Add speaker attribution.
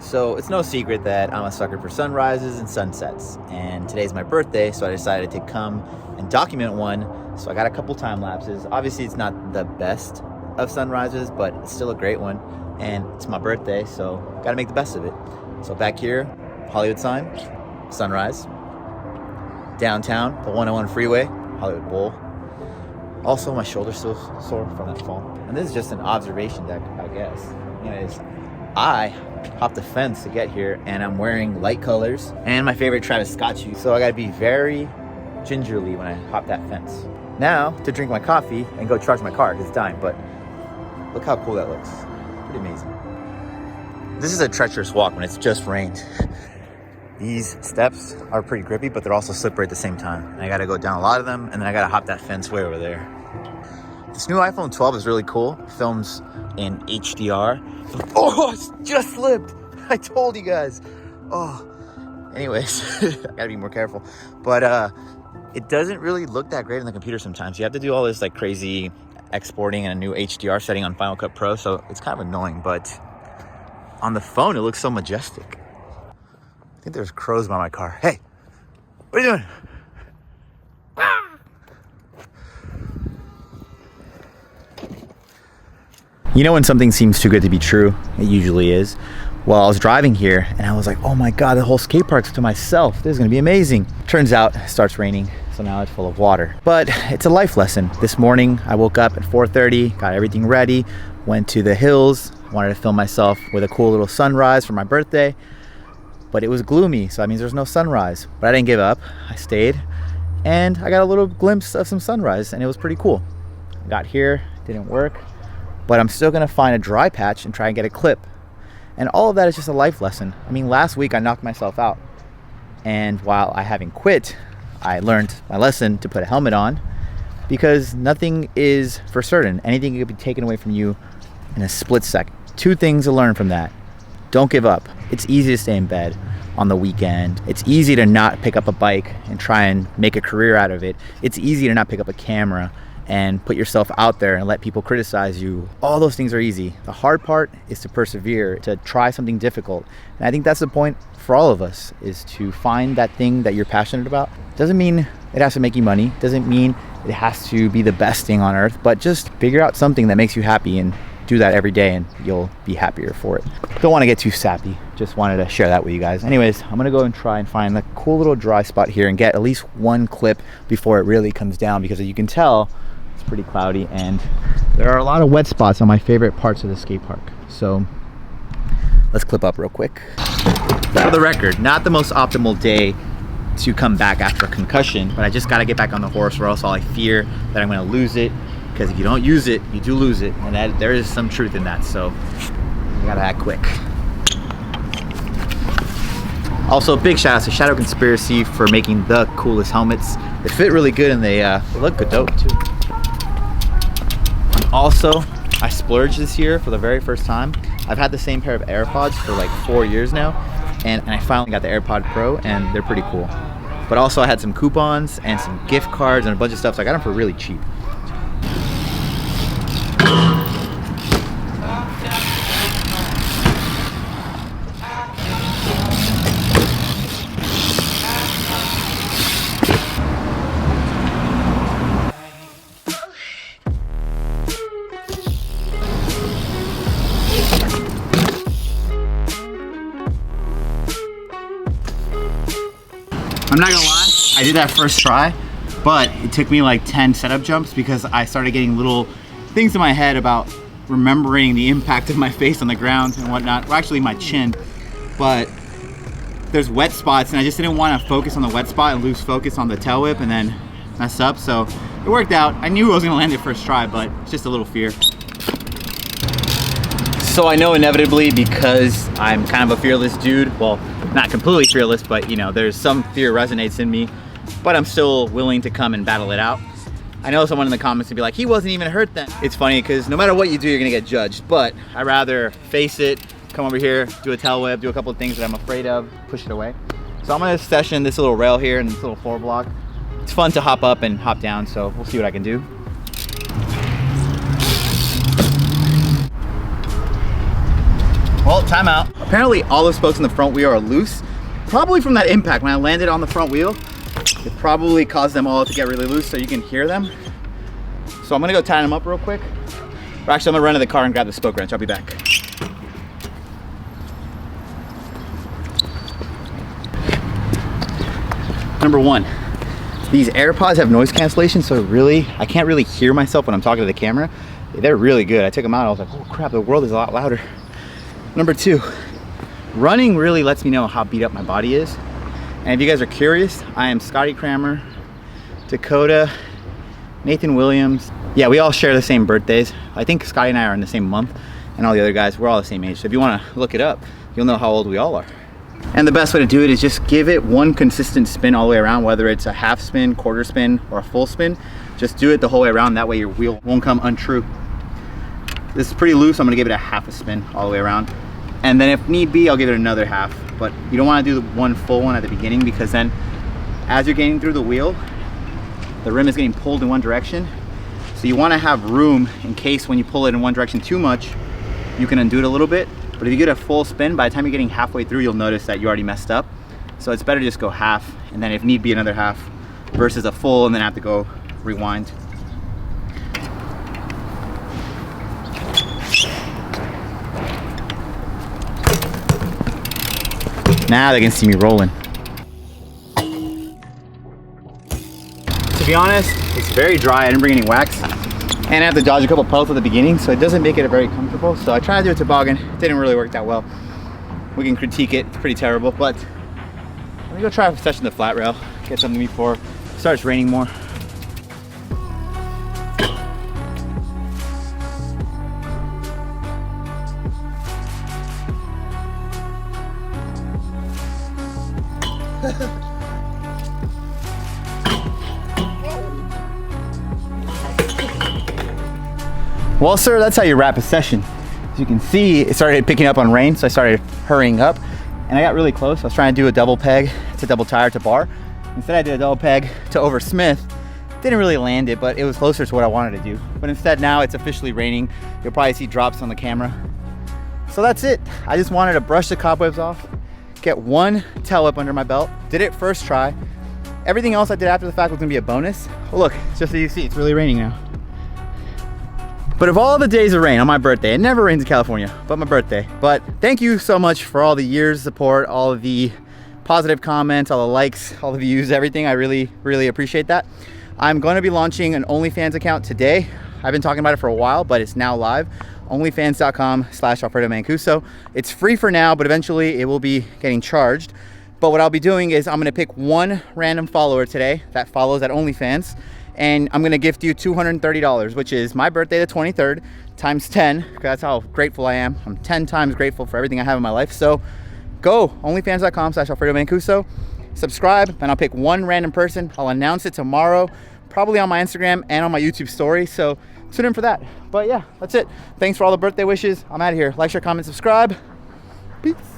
Speaker 1: So it's no secret that I'm a sucker for sunrises and sunsets, and today's my birthday, so I decided to come and document one. So I got a couple time lapses. Obviously it's not the best of sunrises, but it's still a great one, and it's my birthday, so gotta make the best of it. So back here, Hollywood sign, sunrise. Downtown, the 101 freeway, Hollywood Bowl. Also, my shoulder's still sore from that fall. And this is just an observation deck, I guess. Anyways, I hopped the fence to get here, and I'm wearing light colors and my favorite Travis Scott shoes. So I gotta be very gingerly when I hop that fence. Now, to drink my coffee and go charge my car, because it's dying, but look how cool that looks. Pretty amazing. This is a treacherous walk when it's just rained. These steps are pretty grippy, but they're also slippery at the same time. And I gotta go down a lot of them, and then I gotta hop that fence way over there. This new iPhone 12 is really cool. It films in HDR. Oh, it just slipped. I told you guys. Oh, anyways, I gotta be more careful. But it doesn't really look that great on the computer sometimes. You have to do all this like crazy exporting and a new HDR setting on Final Cut Pro, so it's kind of annoying, but on the phone, it looks so majestic. I think there's crows by my car. Hey, what are you doing? You know when something seems too good to be true? It usually is. Well, I was driving here and I was like, oh my God, the whole skate park's to myself. This is gonna be amazing. Turns out it starts raining, so now it's full of water. But it's a life lesson. This morning, I woke up at 4:30, got everything ready, went to the hills, wanted to film myself with a cool little sunrise for my birthday. But it was gloomy, so that means there's no sunrise. But I didn't give up. I stayed, and I got a little glimpse of some sunrise, and it was pretty cool. I got here, didn't work, but I'm still gonna find a dry patch and try and get a clip. And all of that is just a life lesson. I mean, last week I knocked myself out, and while I haven't quit, I learned my lesson to put a helmet on, because nothing is for certain. Anything could be taken away from you in a split second. Two things to learn from that. Don't give up. It's easy to stay in bed on the weekend. It's easy to not pick up a bike and try and make a career out of it. It's easy to not pick up a camera and put yourself out there and let people criticize you. All those things are easy. The hard part is to persevere, to try something difficult. And I think that's the point for all of us, is to find that thing that you're passionate about. Doesn't mean it has to make you money. Doesn't mean it has to be the best thing on earth, but just figure out something that makes you happy and do that every day, and you'll be happier for it. Don't want to get too sappy. Just wanted to share that with you guys. Anyways, I'm gonna go and try and find a cool little dry spot here and get at least one clip before it really comes down, because as you can tell, it's pretty cloudy and there are a lot of wet spots on my favorite parts of the skate park. So let's clip up real quick. For the record, not the most optimal day to come back after a concussion, but I just gotta get back on the horse, or else I fear that I'm gonna lose it. Because if you don't use it, you do lose it, and there is some truth in that, so you gotta act quick. Also, big shout out to Shadow Conspiracy for making the coolest helmets. They fit really good, and they look good dope too. Also, I splurged this year for the very first time. I've had the same pair of AirPods for like 4 years now, and I finally got the AirPod Pro, and they're pretty cool. But also I had some coupons and some gift cards and a bunch of stuff, so I got them for really cheap. I'm not gonna lie, I did that first try, but it took me like 10 setup jumps because I started getting little things in my head about remembering the impact of my face on the ground and whatnot. Well, actually my chin, but there's wet spots and I just didn't want to focus on the wet spot and lose focus on the tail whip and then mess up. So it worked out. I knew I was gonna land it first try, but it's just a little fear. So I know inevitably, because I'm kind of a fearless dude, well, not completely fearless, but you know, there's some fear resonates in me, but I'm still willing to come and battle it out. I know someone in the comments would be like, he wasn't even hurt then. It's funny because no matter what you do, you're gonna get judged, but I'd rather face it, come over here, do a tail whip, do a couple of things that I'm afraid of, push it away. So I'm gonna session this little rail here and this little floor block. It's fun to hop up and hop down, so we'll see what I can do. Well, time out. Apparently all the spokes in the front wheel are loose, probably from that impact. When I landed on the front wheel, it probably caused them all to get really loose, so you can hear them. So I'm gonna go tighten them up real quick. Or actually, I'm gonna run to the car and grab the spoke wrench. I'll be back. Number one, these AirPods have noise cancellation, so really, I can't really hear myself when I'm talking to the camera. They're really good. I took them out, I was like, oh crap, the world is a lot louder. Number two, running really lets me know how beat up my body is. And if you guys are curious, I am Scotty Kramer, Dakota, Nathan Williams. Yeah, we all share the same birthdays. I think Scotty and I are in the same month, and all the other guys, we're all the same age. So if you wanna look it up, you'll know how old we all are. And the best way to do it is just give it one consistent spin all the way around, whether it's a half spin, quarter spin, or a full spin. Just do it the whole way around, that way your wheel won't come untrue. This is pretty loose, I'm gonna give it a half a spin all the way around. And then if need be, I'll give it another half. But you don't wanna do the one full one at the beginning, because then as you're getting through the wheel, the rim is getting pulled in one direction. So you wanna have room in case when you pull it in one direction too much, you can undo it a little bit. But if you get a full spin, by the time you're getting halfway through, you'll notice that you already messed up. So it's better to just go half, and then if need be, another half, versus a full and then have to go rewind. Now they can see me rolling. To be honest, it's very dry. I didn't bring any wax. And I have to dodge a couple puddles at the beginning, so it doesn't make it very comfortable. So I tried to do a toboggan. It didn't really work that well. We can critique it. It's pretty terrible, but let me go try a session the flat rail. Get something before it starts raining more. Well, sir, that's how you wrap a session. As you can see, it started picking up on rain, so I started hurrying up, and I got really close. I was trying to do a double peg to double tire to bar. Instead, I did a double peg to over Smith. Didn't really land it, but it was closer to what I wanted to do. But instead, now it's officially raining. You'll probably see drops on the camera. So that's it. I just wanted to brush the cobwebs off, get one tail whip under my belt. Did it first try. Everything else I did after the fact was gonna be a bonus. Well, look, just so you see, it's really raining now. But of all the days of rain on my birthday, it never rains in California, but my birthday. But thank you so much for all the years of support, all of the positive comments, all the likes, all the views, everything. I really, really appreciate that. I'm going to be launching an OnlyFans account today. I've been talking about it for a while, but it's now live. OnlyFans.com/Alfredo Mancuso. It's free for now, but eventually it will be getting charged. But what I'll be doing is I'm going to pick one random follower today that follows at OnlyFans, and I'm gonna gift you $230, which is my birthday, the 23rd, times 10, because that's how grateful I am. I'm 10 times grateful for everything I have in my life. So go, onlyfans.com/Alfredo Mancuso, subscribe, and I'll pick one random person. I'll announce it tomorrow, probably on my Instagram and on my YouTube story, so tune in for that. But yeah, that's it. Thanks for all the birthday wishes. I'm out of here. Like, share, comment, subscribe. Peace.